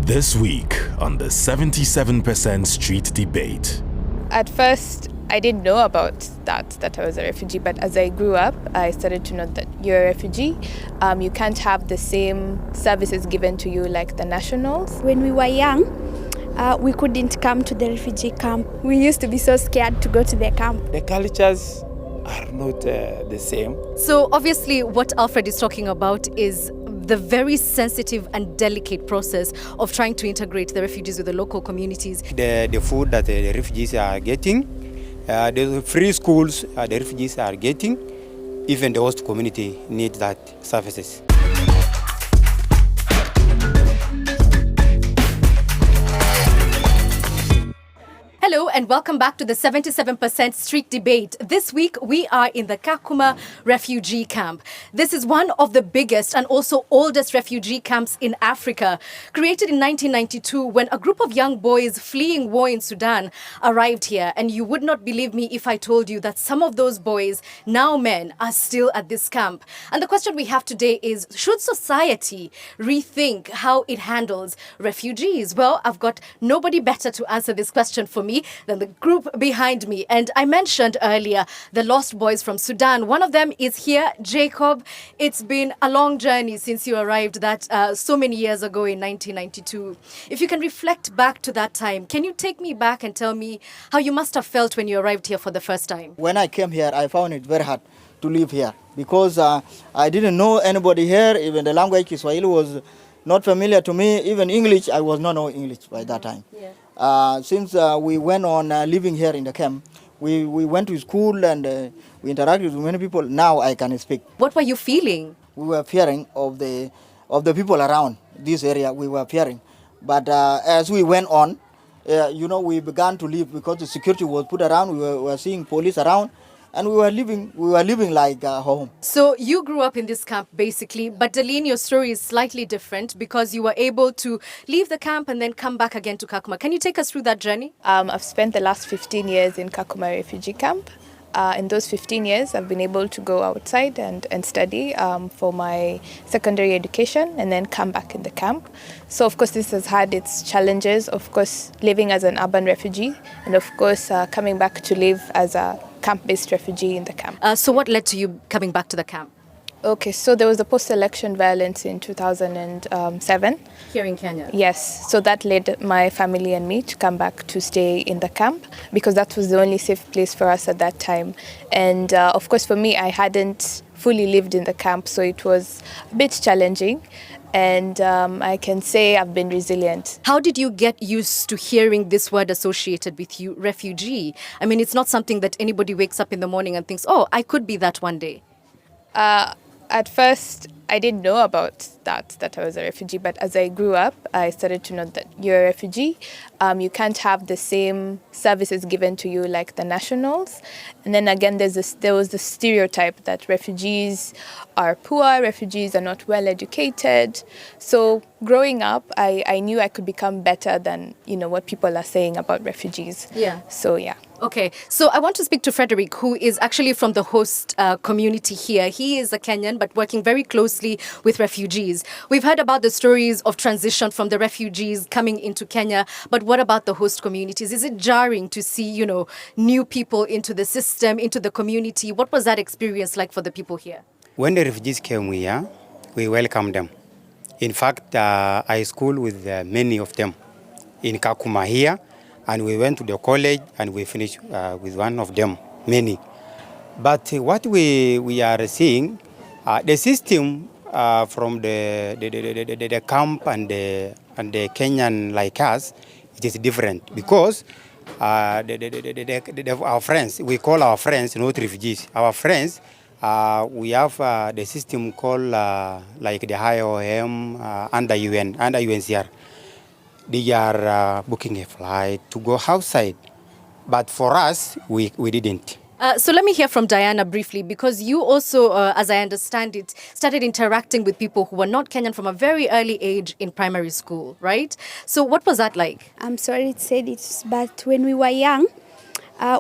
This week on the 77% Street Debate. At first, I didn't know about that I was a refugee, but as I grew up, I started to know that you're a refugee. You can't have the same services given to you like the nationals. When we were young, we couldn't come to the refugee camp. We used to be so scared to go to the camp. The cultures are not the same. So obviously what Alfred is talking about is the very sensitive and delicate process of trying to integrate the refugees with the local communities. The food that the refugees are getting, the free schools the refugees are getting, even the host community need that services. Hello and welcome back to the 77% Street Debate. This week we are in the Kakuma refugee camp. This is one of the biggest and also oldest refugee camps in Africa. Created in 1992 when a group of young boys fleeing war in Sudan arrived here. And you would not believe me if I told you that some of those boys, now men, are still at this camp. And the question we have today is, should society rethink how it handles refugees? Well, I've got nobody better to answer this question for me than the group behind me. And I mentioned earlier the lost boys from Sudan. One of them is here, Jacob. It's been a long journey since you arrived so many years ago in 1992. If you can reflect back to that time, can you take me back and tell me how you must have felt when you arrived here for the first time? When I came here, I found it very hard to live here because I didn't know anybody here. Even the language Kiswahili was not familiar to me. Even English, I was not knowing English by that time. Yeah. Since we went on living here in the camp, we went to school and we interacted with many people. Now I can speak. What were you feeling? We were fearing of the people around this area. We were fearing, but as we went on, we began to live because the security was put around. We were seeing police around. And we were living like home. So you grew up in this camp basically, but Darlene, your story is slightly different because you were able to leave the camp and then come back again to Kakuma. Can you take us through that journey? I've spent the last 15 years in Kakuma refugee camp. In those 15 years, I've been able to go outside and study for my secondary education and then come back in the camp. So, of course, this has had its challenges, of course, living as an urban refugee and, of course, coming back to live as a camp-based refugee in the camp. So what led to you coming back to the camp? Okay, so there was the post-election violence in 2007. Here in Kenya? Yes, so that led my family and me to come back to stay in the camp because that was the only safe place for us at that time. And of course for me, I hadn't fully lived in the camp, so it was a bit challenging. And I can say I've been resilient. How did you get used to hearing this word associated with you, refugee? I mean, it's not something that anybody wakes up in the morning and thinks, oh, I could be that one day. At first, I didn't know about that I was a refugee, but as I grew up, I started to know that you're a refugee. You can't have the same services given to you like the nationals. And then again, there was the stereotype that refugees are poor, refugees are not well educated. So growing up, I knew I could become better than what people are saying about refugees. Yeah. So yeah. Okay, so I want to speak to Frederick, who is actually from the host community here. He is a Kenyan, but working very closely with refugees. We've heard about the stories of transition from the refugees coming into Kenya, but what about the host communities? Is it jarring to see, new people into the system, into the community? What was that experience like for the people here? When the refugees came here, we welcomed them. In fact, I schooled with many of them in Kakuma here. And we went to the college and we finished with one of them, many. But what we are seeing, the system from the camp and the Kenyan like us, it is different because our friends, we call our friends not refugees. Our friends, we have the system called like the IOM under UNCR. They are booking a flight to go outside. But for us, we didn't. So let me hear from Diana briefly, because you also, as I understand it, started interacting with people who were not Kenyan from a very early age in primary school, right? So what was that like? I'm sorry to say this, but when we were young,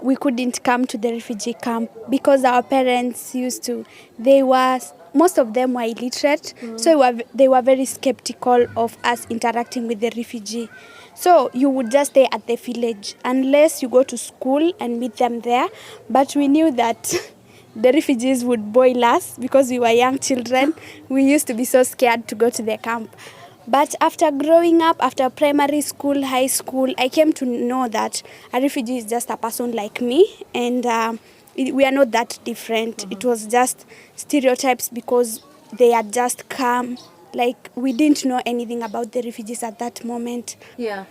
we couldn't come to the refugee camp because our parents they were most of them were illiterate, so they were very skeptical of us interacting with the refugee. So you would just stay at the village unless you go to school and meet them there. But we knew that the refugees would boil us because we were young children. We used to be so scared to go to the camp. But after growing up, after primary school, high school, I came to know that a refugee is just a person like me, and we are not that different. It was just stereotypes because they had just come. Like, we didn't know anything about the refugees at that moment. Yeah.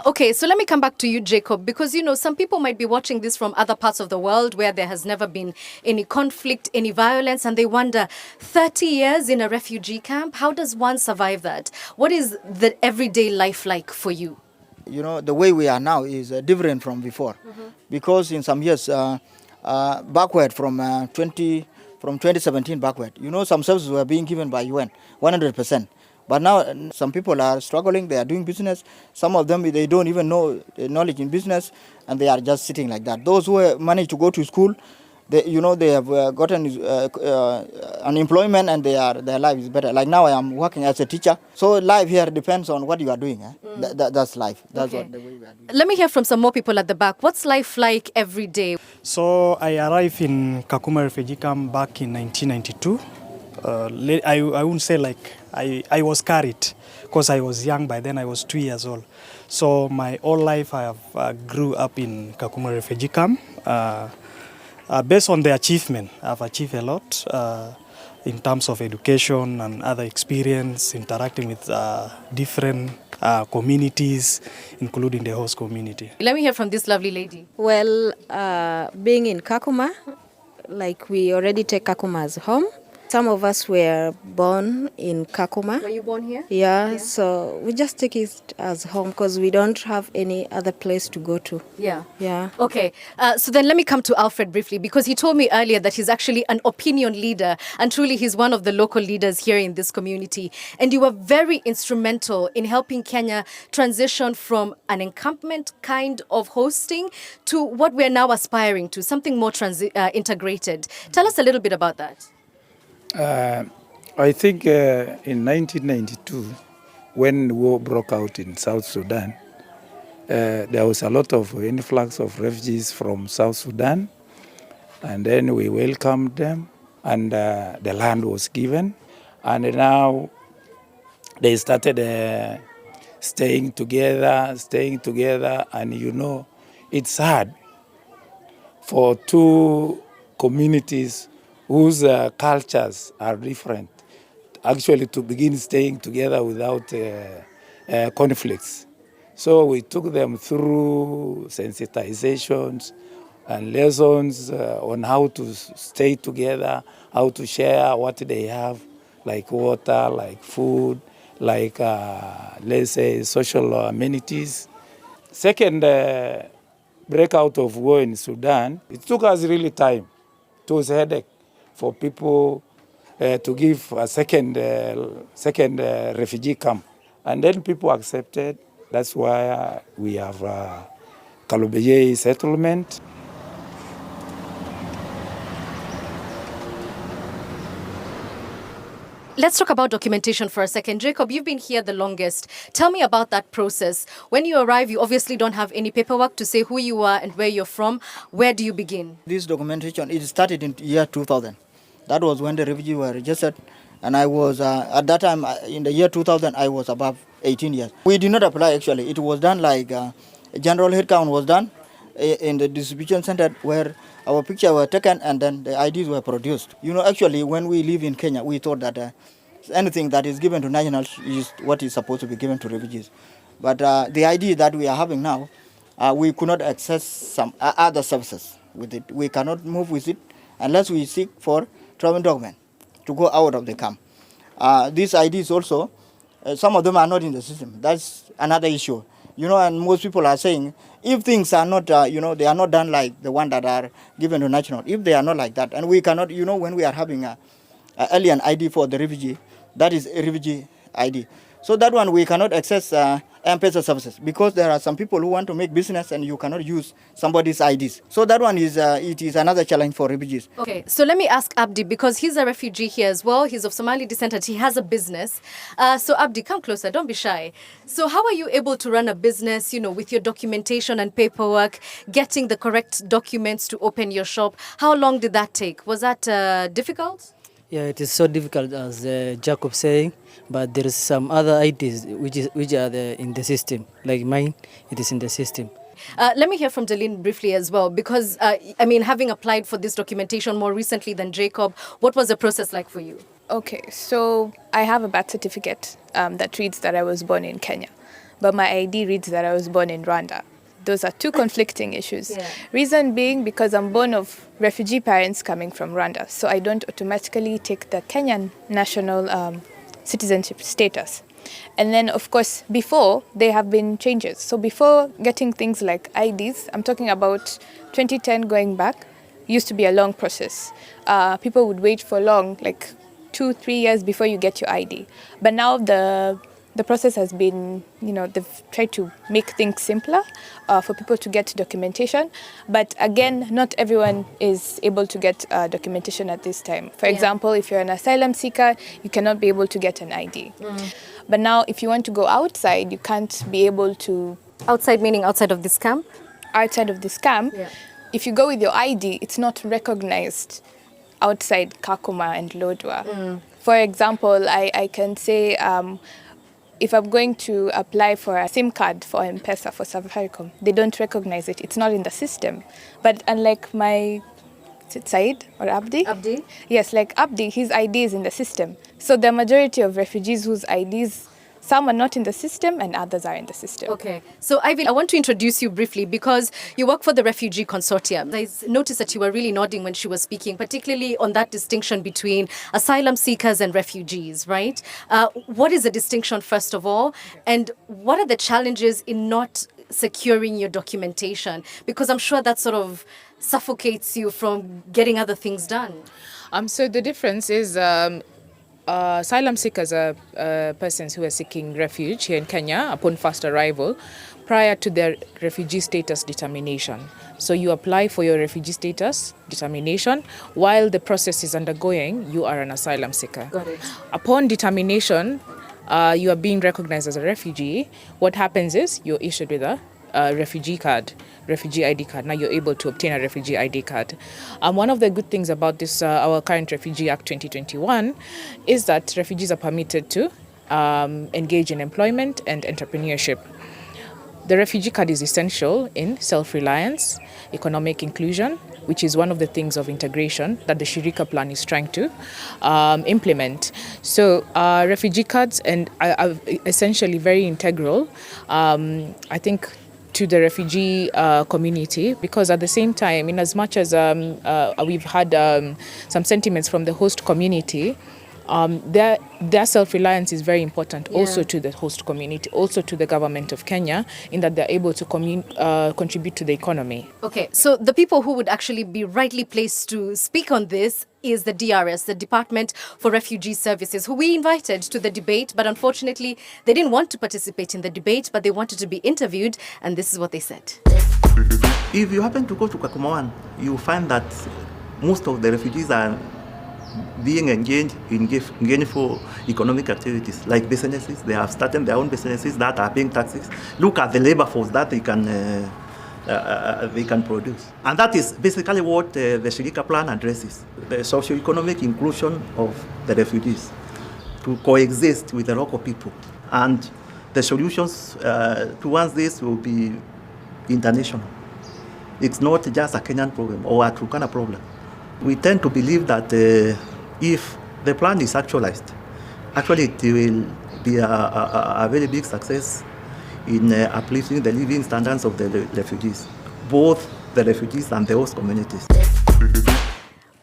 Okay, so let me come back to you, Jacob, because, some people might be watching this from other parts of the world where there has never been any conflict, any violence, and they wonder, 30 years in a refugee camp, how does one survive that? What is the everyday life like for you? The way we are now is different from before. Because in some years, backward from 2017 backward, some services were being given by UN, 100%. But now some people are struggling, they are doing business. Some of them, they don't even know knowledge in business, and they are just sitting like that. Those who managed to go to school, they have gotten unemployment, and their life is better. Like now I am working as a teacher. So life here depends on what you are doing. That's life. That's Okay. what the way we are doing. Let me hear from some more people at the back. What's life like every day? So I arrived in Kakuma refugee camp back in 1992. I wouldn't say like I was carried because I was young by then. I was 2 years old. So my whole life I have grew up in Kakuma refugee camp. Based on the achievement, I've achieved a lot in terms of education and other experience, interacting with different communities, including the host community. Let me hear from this lovely lady. Well, being in Kakuma, like we already take Kakuma as home. Some of us were born in Kakuma. Were you born here? Yeah, so we just take it as home because we don't have any other place to go to. Yeah. Yeah. Okay, so then let me come to Alfred briefly, because he told me earlier that he's actually an opinion leader, and truly he's one of the local leaders here in this community. And you were very instrumental in helping Kenya transition from an encampment kind of hosting to what we're now aspiring to, something more integrated. Tell us a little bit about that. I think in 1992, when war broke out in South Sudan, there was a lot of influx of refugees from South Sudan, and then we welcomed them, and the land was given, and now they started staying together, and it's hard for two communities whose cultures are different, actually to begin staying together without conflicts. So we took them through sensitizations and lessons on how to stay together, how to share what they have, like water, like food, like, let's say, social amenities. Second breakout of war in Sudan, it took us really time. It was a headache for people to give a second refugee camp. And then people accepted. That's why we have Kalubeye settlement. Let's talk about documentation for a second. Jacob, you've been here the longest. Tell me about that process. When you arrive, you obviously don't have any paperwork to say who you are and where you're from. Where do you begin? This documentation, it started in year 2000. That was when the refugees were registered. And I was, at that time, in the year 2000, I was above 18 years. We did not apply, actually. It was done like a general head count was done in the distribution center where our pictures were taken and then the IDs were produced. Actually, when we live in Kenya, we thought that anything that is given to nationals is what is supposed to be given to refugees. But the ID that we are having now, we could not access some other services with it. We cannot move with it unless we seek for travel document to go out of the camp. These IDs also, some of them are not in the system. That's another issue. And most people are saying, if things are not, they are not done like the one that are given to national, if they are not like that, and we cannot, when we are having a alien ID for the refugee, that is a refugee ID. So that one we cannot access M-Pesa services, because there are some people who want to make business and you cannot use somebody's IDs. So that one is it is another challenge for refugees. Okay, so let me ask Abdi, because he's a refugee here as well. He's of Somali descent and he has a business. So Abdi, come closer, don't be shy. So how are you able to run a business, with your documentation and paperwork, getting the correct documents to open your shop? How long did that take? Was that difficult? Yeah, it is so difficult as Jacob saying, but there is some other IDs which are in the system. Like mine, it is in the system. Let me hear from Delene briefly as well, because, having applied for this documentation more recently than Jacob, what was the process like for you? Okay, so I have a birth certificate that reads that I was born in Kenya, but my ID reads that I was born in Rwanda. Those are two conflicting issues. Yeah. Reason being because I'm born of refugee parents coming from Rwanda, so I don't automatically take the Kenyan national citizenship status. And then, of course, before, there have been changes. So before getting things like IDs, I'm talking about 2010 going back, used to be a long process. People would wait for long, like 2-3 years before you get your ID. But now the process has been, they've tried to make things simpler for people to get documentation. But again, not everyone is able to get documentation at this time. For example, if you're an asylum seeker, you cannot be able to get an ID. But now, if you want to go outside, you can't be able to... Outside meaning outside of this camp? Outside of this camp. Yeah. If you go with your ID, it's not recognized outside Kakuma and Lodwar. For example, I can say... if I'm going to apply for a SIM card for M-Pesa for Safaricom, they don't recognize it. It's not in the system. But unlike my, is it Said or Abdi? Abdi? Yes, like Abdi, his ID is in the system. So the majority of refugees whose IDs, some are not in the system and others are in the system. Okay. So, Ivy, I want to introduce you briefly because you work for the Refugee Consortium. I noticed that you were really nodding when she was speaking, particularly on that distinction between asylum seekers and refugees, right? What is the distinction, first of all? And what are the challenges in not securing your documentation? Because I'm sure that sort of suffocates you from getting other things done. So the difference is... asylum seekers are persons who are seeking refuge here in Kenya upon first arrival prior to their refugee status determination. So you apply for your refugee status determination. While the process is undergoing, you are an asylum seeker. Got it. Upon determination, you are being recognized as a refugee. What happens is you're issued with a refugee card, refugee ID card. Now you're able to obtain a refugee ID card. One of the good things about this, our current Refugee Act 2021, is that refugees are permitted to engage in employment and entrepreneurship. The refugee card is essential in self-reliance, economic inclusion, which is one of the things of integration that the Shirika plan is trying to implement. So refugee cards are essentially very integral, I think, to the refugee community, because at the same time, in as much as we've had some sentiments from the host community, their self-reliance is very important also to the host community, also to the government of Kenya, in that they're able to contribute to the economy. Okay, so the people who would actually be rightly placed to speak on this is the DRS, the Department for Refugee Services, who we invited to the debate, but unfortunately they didn't want to participate in the debate, but they wanted to be interviewed, and this is what they said. If you happen to go to Kakuma, you find that most of the refugees are being engaged in gainful economic activities like businesses. They have started their own businesses that are paying taxes. Look at the labor force that they can produce. And that is basically what the Shirika plan addresses, the socio-economic inclusion of the refugees to coexist with the local people. And the solutions towards this will be international. It's not just a Kenyan problem or a Turkana problem. We tend to believe that if the plan is actualized, actually it will be a very big success in uplifting the living standards of the refugees, both the refugees and the host communities.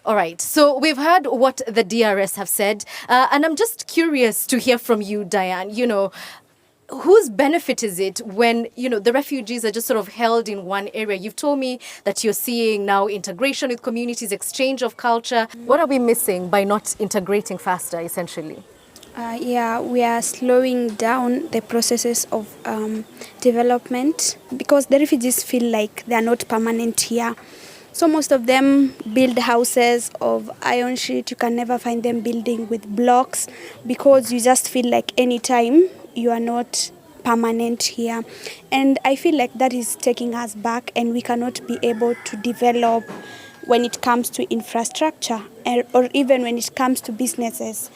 All right, so we've heard what the DRS have said, and I'm just curious to hear from you, Diane. Whose benefit is it when, the refugees are just sort of held in one area? You've told me that you're seeing now integration with communities, exchange of culture. What are we missing by not integrating faster, essentially? Yeah, we are slowing down the processes of development because the refugees feel like they are not permanent here. So most of them build houses of iron sheet. You can never find them building with blocks because you just feel like anytime you are not permanent here. And I feel like that is taking us back and we cannot be able to develop when it comes to infrastructure or even when it comes to businesses.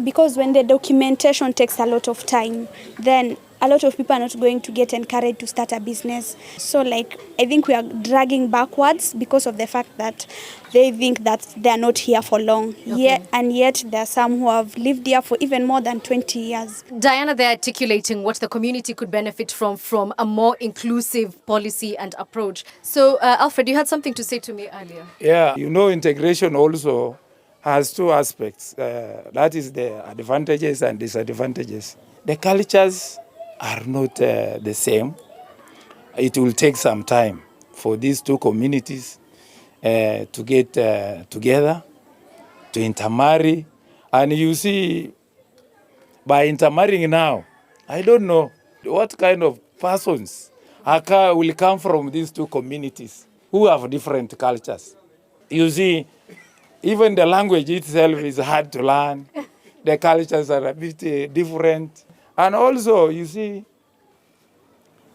Because when the documentation takes a lot of time, then a lot of people are not going to get encouraged to start a business. So like I think we are dragging backwards because of the fact that they think that they are not here for long. Okay. And yet there are some who have lived here for even more than 20 years. Diana, they're articulating what the community could benefit from a more inclusive policy and approach. So, Alfred, you had something to say to me earlier. Yeah, integration also has two aspects. That is the advantages and disadvantages. The cultures are not the same. It will take some time for these two communities to get together, to intermarry. And you see, by intermarrying now, I don't know what kind of persons will come from these two communities who have different cultures. You see, even the language itself is hard to learn. The cultures are a bit different. And also, you see,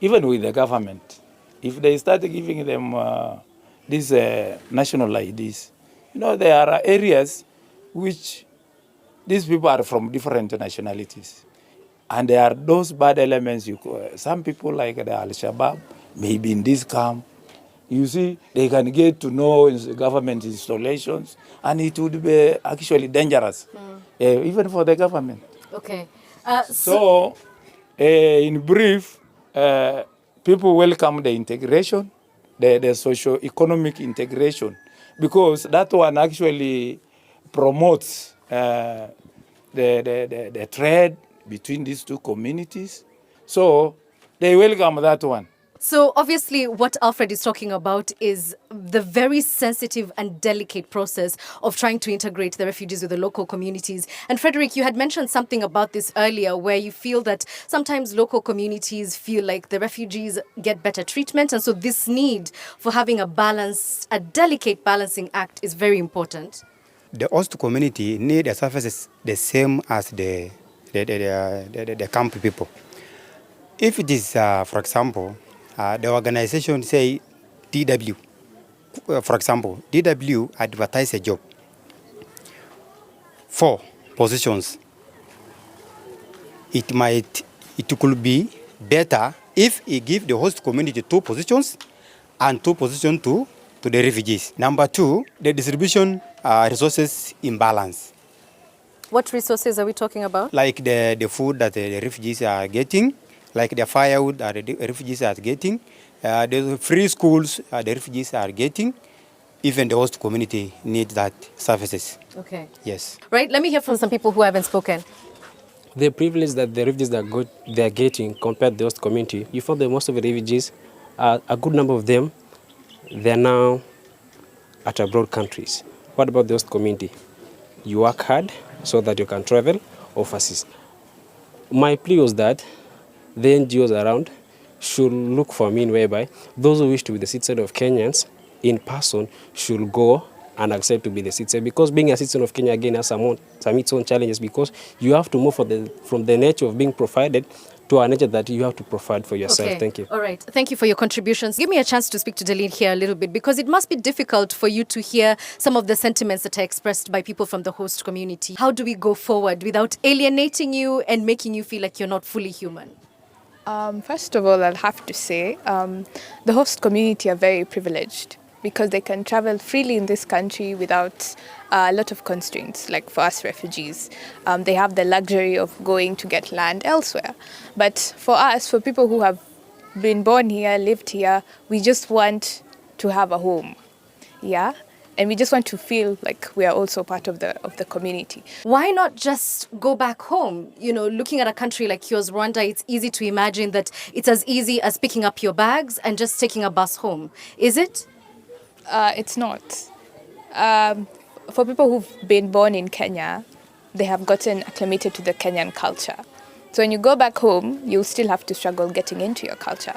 even with the government, if they start giving them these national IDs, there are areas which these people are from different nationalities. And there are those bad elements. Some people like the Al-Shabaab may be in this camp. You see, they can get to know government installations, and it would be actually dangerous, even for the government. Okay. So, in brief, people welcome the integration, the socio-economic integration, because that one actually promotes the trade between these two communities. So, they welcome that one. So obviously what Alfred is talking about is the very sensitive and delicate process of trying to integrate the refugees with the local communities. And Frederick, you had mentioned something about this earlier where you feel that sometimes local communities feel like the refugees get better treatment. And so this need for having a delicate balancing act is very important. The host community need the services the same as the camp people. If it is, for example, the organization say DW, for example, DW advertise a job, 4 positions. It could be better if he give the host community 2 positions and 2 positions to the refugees. Number 2, the distribution resources imbalance. What resources are we talking about? Like the food that the refugees are getting, like the firewood that the refugees are getting, the free schools the refugees are getting. Even the host community needs that services. Okay. Yes. Right, let me hear from some people who haven't spoken. The privilege that the refugees they are getting compared to the host community, you find that most of the refugees, a good number of them, they are now at abroad countries. What about the host community? You work hard so that you can travel overseas. My plea was that the NGOs around should look for a mean whereby those who wish to be the citizen of Kenyans in person should go and accept to be the citizen. Because being a citizen of Kenya again has some its own challenges, because you have to move from the nature of being provided to a nature that you have to provide for yourself. Okay. Thank you. All right. Thank you for your contributions. Give me a chance to speak to Delene here a little bit, because it must be difficult for you to hear some of the sentiments that are expressed by people from the host community. How do we go forward without alienating you and making you feel like you're not fully human? First of all, I'll have to say the host community are very privileged because they can travel freely in this country without a lot of constraints, like for us refugees. They have the luxury of going to get land elsewhere. But for us, for people who have been born here, lived here, we just want to have a home, yeah? And we just want to feel like we are also part of the community. Why not just go back home? You know, looking at a country like yours, Rwanda, it's easy to imagine that it's as easy as picking up your bags and just taking a bus home. Is it? It's not. For people who've been born in Kenya, they have gotten acclimated to the Kenyan culture. So when you go back home, you'll still have to struggle getting into your culture.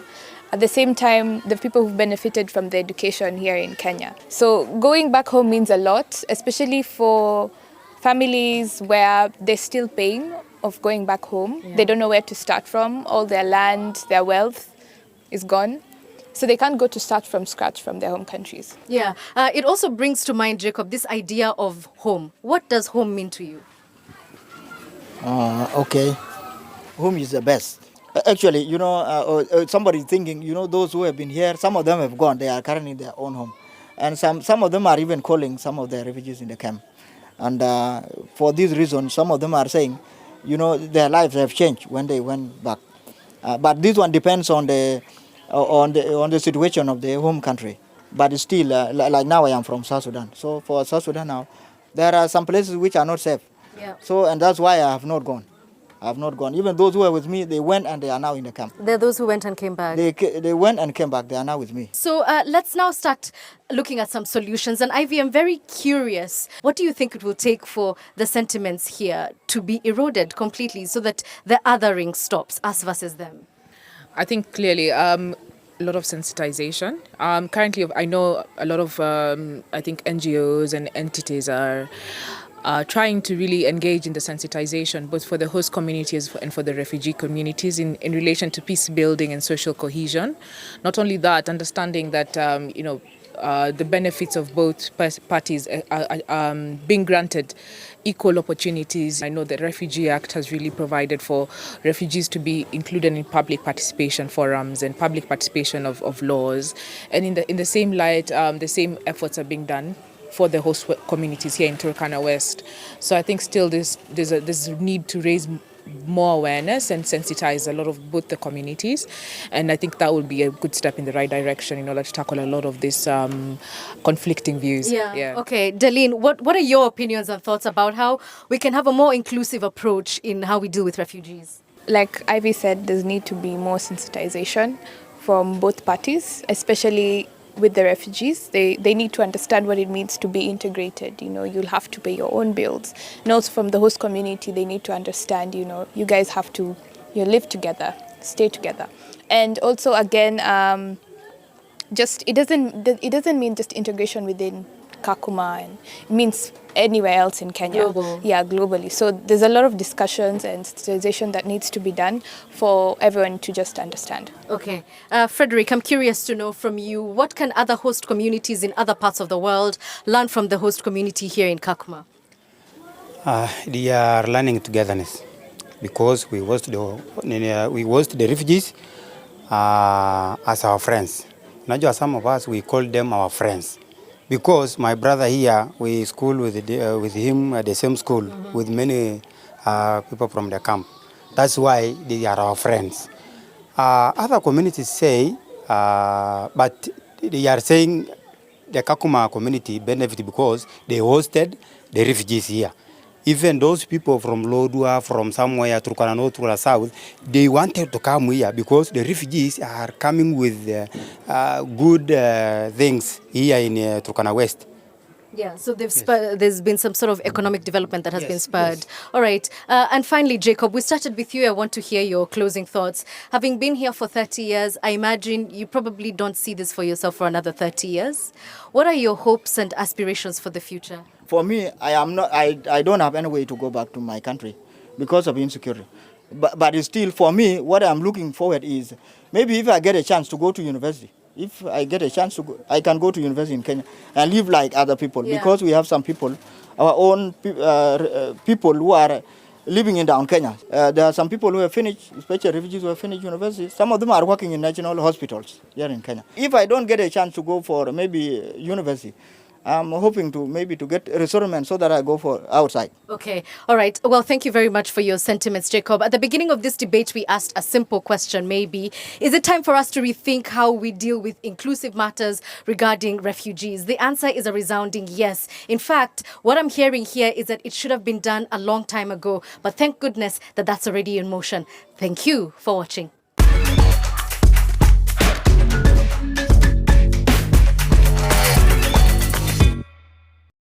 At the same time, the people who've benefited from the education here in Kenya. So going back home means a lot, especially for families where they're still paying of going back home. Yeah. They don't know where to start from. All their land, their wealth is gone. So they can't go to start from scratch from their home countries. Yeah. It also brings to mind, Jacob, this idea of home. What does home mean to you? Okay. Home is the best. Actually, you know, somebody thinking, you know, those who have been here, some of them have gone. They are currently in their own home. And some of them are even calling some of the refugees in the camp. And for this reason, some of them are saying, you know, their lives have changed when they went back. But this one depends on the situation of the home country. But still, like now I am from South Sudan. So for South Sudan now, there are some places which are not safe. Yeah. So, and that's why I have not gone. I have not gone. Even those who were with me, they went and they are now in the camp. There are those who went and came back. They went and came back. They are now with me. So let's now start looking at some solutions. And Ivy, I'm very curious. What do you think it will take for the sentiments here to be eroded completely so that the othering stops, us versus them? I think clearly a lot of sensitization. Currently, I know a lot of, I think, NGOs and entities are trying to really engage in the sensitization, both for the host communities and for the refugee communities in relation to peace building and social cohesion. Not only that, understanding that, the benefits of both parties are being granted equal opportunities. I know the Refugee Act has really provided for refugees to be included in public participation forums and public participation of laws. And in the same light, the same efforts are being done for the host communities here in Turkana West. So I think still there's a need to raise more awareness and sensitize a lot of both the communities. And I think that would be a good step in the right direction in order to tackle a lot of these conflicting views. Yeah. Okay, Darlene, what are your opinions and thoughts about how we can have a more inclusive approach in how we deal with refugees? Like Ivy said, there's need to be more sensitization from both parties, especially with the refugees. They need to understand what it means to be integrated. You know, you'll have to pay your own bills. And also from the host community, they need to understand, you know, you guys have to live together, stay together. And also again, it doesn't mean just integration within Kakuma, and it means anywhere else in Kenya. Global. Yeah, globally. So there's a lot of discussions and sensitization that needs to be done for everyone to just understand. Okay. Frederick, I'm curious to know from you, what can other host communities in other parts of the world learn from the host community here in Kakuma? They are learning togetherness because we host the refugees as our friends. Najua some of us, we call them our friends. Because my brother here, we school with him at the same school with many people from the camp. That's why they are our friends. Other communities say, but they are saying the Kakuma community benefit because they hosted the refugees here. Even those people from Lodwar, from somewhere, Turkana North, Turkana South, they wanted to come here because the refugees are coming with good things here in Turkana West. Yeah, so there's been some sort of economic development that has been spurred. Yes. All right. And finally, Jacob, we started with you. I want to hear your closing thoughts. Having been here for 30 years, I imagine you probably don't see this for yourself for another 30 years. What are your hopes and aspirations for the future? For me, I don't have any way to go back to my country because of insecurity. But it's still, for me, what I'm looking forward is maybe if I get a chance to go to university, if I get a chance to go, I can go to university in Kenya and live like other people. Yeah. Because we have some people, our own people who are living in down Kenya. There are some people who have finished, especially refugees who have finished university. Some of them are working in national hospitals here in Kenya. If I don't get a chance to go for maybe university, I'm hoping to get resettlement so that I go for outside. Okay. All right. Well, thank you very much for your sentiments, Jacob. At the beginning of this debate, we asked a simple question, maybe. Is it time for us to rethink how we deal with inclusive matters regarding refugees? The answer is a resounding yes. In fact, what I'm hearing here is that it should have been done a long time ago. But thank goodness that that's already in motion. Thank you for watching.